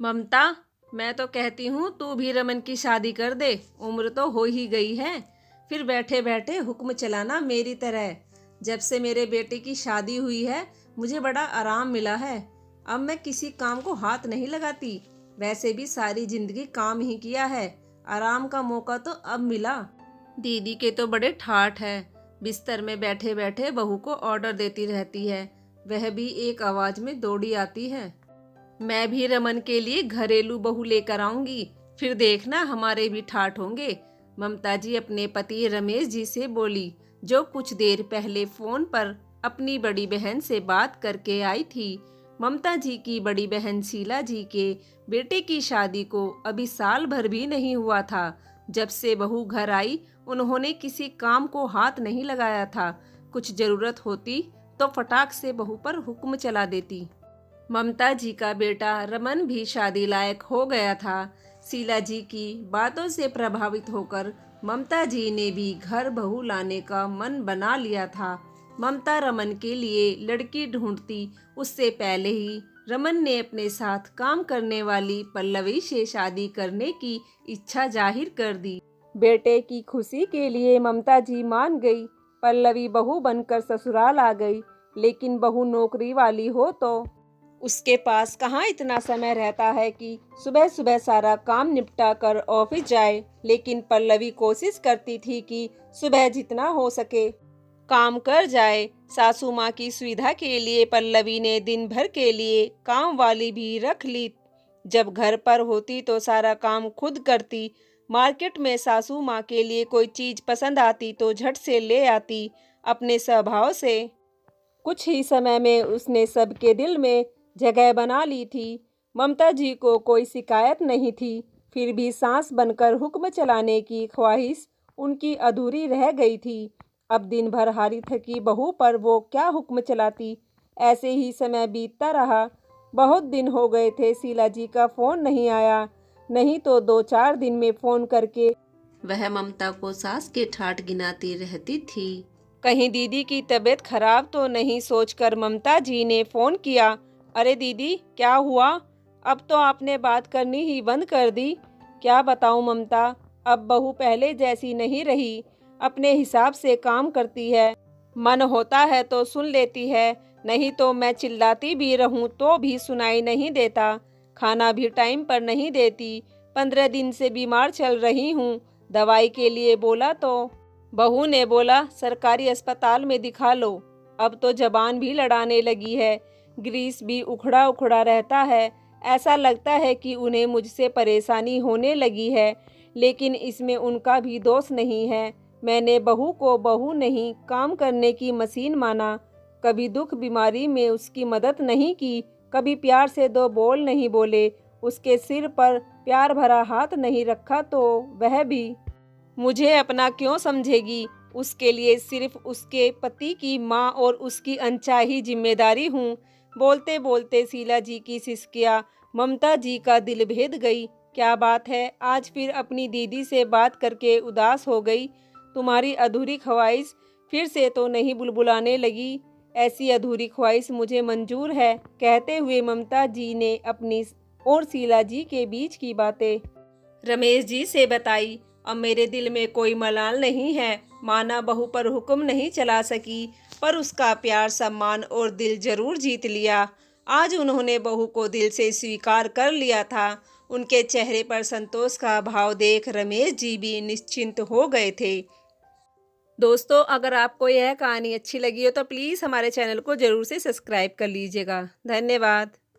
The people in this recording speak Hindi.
ममता, मैं तो कहती हूँ तू भी रमन की शादी कर दे। उम्र तो हो ही गई है। फिर बैठे बैठे हुक्म चलाना मेरी तरह। जब से मेरे बेटे की शादी हुई है मुझे बड़ा आराम मिला है। अब मैं किसी काम को हाथ नहीं लगाती। वैसे भी सारी जिंदगी काम ही किया है। आराम का मौका तो अब मिला। दीदी के तो बड़े ठाठ है। बिस्तर में बैठे बैठे बहू को ऑर्डर देती रहती है। वह भी एक आवाज में दौड़ी आती है। मैं भी रमन के लिए घरेलू बहू लेकर आऊंगी, फिर देखना हमारे भी ठाठ होंगे। ममता जी अपने पति रमेश जी से बोली, जो कुछ देर पहले फोन पर अपनी बड़ी बहन से बात करके आई थी। ममता जी की बड़ी बहन शीला जी के बेटे की शादी को अभी साल भर भी नहीं हुआ था। जब से बहू घर आई उन्होंने किसी काम को हाथ नहीं लगाया था। कुछ जरूरत होती तो फटाक से बहू पर हुक्म चला देती। ममता जी का बेटा रमन भी शादी लायक हो गया था। शीला जी की बातों से प्रभावित होकर ममता जी ने भी घर बहू लाने का मन बना लिया था। ममता रमन के लिए लड़की ढूंढती उससे पहले ही रमन ने अपने साथ काम करने वाली पल्लवी से शादी करने की इच्छा जाहिर कर दी। बेटे की खुशी के लिए ममता जी मान गई। पल्लवी बहू बनकर ससुराल आ गई, लेकिन बहू नौकरी वाली हो तो उसके पास कहाँ इतना समय रहता है कि सुबह सुबह सारा काम निपटा कर ऑफिस जाए। लेकिन पल्लवी कोशिश करती थी कि सुबह जितना हो सके काम कर जाए। सासू माँ की सुविधा के लिए पल्लवी ने दिन भर के लिए काम वाली भी रख ली। जब घर पर होती तो सारा काम खुद करती। मार्केट में सासू माँ के लिए कोई चीज पसंद आती तो झट से ले आती। अपने स्वभाव से कुछ ही समय में उसने सबके दिल में जगह बना ली थी। ममता जी को कोई शिकायत नहीं थी, फिर भी सांस बनकर हुक्म चलाने की ख्वाहिश उनकी अधूरी रह गई थी। अब दिन भर हारी थकी बहू पर वो क्या हुक्म चलाती। ऐसे ही समय बीतता रहा। बहुत दिन हो गए थे शीला जी का फोन नहीं आया, नहीं तो 2-4 दिन में फोन करके वह ममता को सास के ठाठ गिनाती रहती थी। कहीं दीदी की तबीयत खराब तो नहीं सोचकर ममता जी ने फोन किया। अरे दीदी, क्या हुआ? अब तो आपने बात करनी ही बंद कर दी। क्या बताऊं ममता, अब बहू पहले जैसी नहीं रही। अपने हिसाब से काम करती है। मन होता है तो सुन लेती है, नहीं तो मैं चिल्लाती भी रहूं तो भी सुनाई नहीं देता। खाना भी टाइम पर नहीं देती। 15 दिन से बीमार चल रही हूँ। दवाई के लिए बोला तो बहू ने बोला सरकारी अस्पताल में दिखा लो। अब तो जबान भी लड़ाने लगी है। ग्रीस भी उखड़ा उखड़ा रहता है। ऐसा लगता है कि उन्हें मुझसे परेशानी होने लगी है, लेकिन इसमें उनका भी दोष नहीं है। मैंने बहू को बहू नहीं, काम करने की मशीन माना। कभी दुख बीमारी में उसकी मदद नहीं की, कभी प्यार से 2 बोल नहीं बोले, उसके सिर पर प्यार भरा हाथ नहीं रखा तो वह भी मुझे अपना क्यों समझेगी। उसके लिए सिर्फ उसके पति की माँ और उसकी अनचाही जिम्मेदारी हूँ। बोलते बोलते शीला जी की सिसकियाँ ममता जी का दिल भेद गई। क्या बात है, आज फिर अपनी दीदी से बात करके उदास हो गई? तुम्हारी अधूरी ख्वाहिश फिर से तो नहीं बुलबुलाने लगी? ऐसी अधूरी ख्वाहिश मुझे मंजूर है। कहते हुए ममता जी ने अपनी और शीला जी के बीच की बातें रमेश जी से बताई। अब मेरे दिल में कोई मलाल नहीं है। माना बहू पर हुक्म नहीं चला सकी, पर उसका प्यार, सम्मान और दिल जरूर जीत लिया। आज उन्होंने बहू को दिल से स्वीकार कर लिया था। उनके चेहरे पर संतोष का भाव देख रमेश जी भी निश्चिंत हो गए थे। दोस्तों, अगर आपको यह कहानी अच्छी लगी हो तो प्लीज़ हमारे चैनल को जरूर से सब्सक्राइब कर लीजिएगा। धन्यवाद।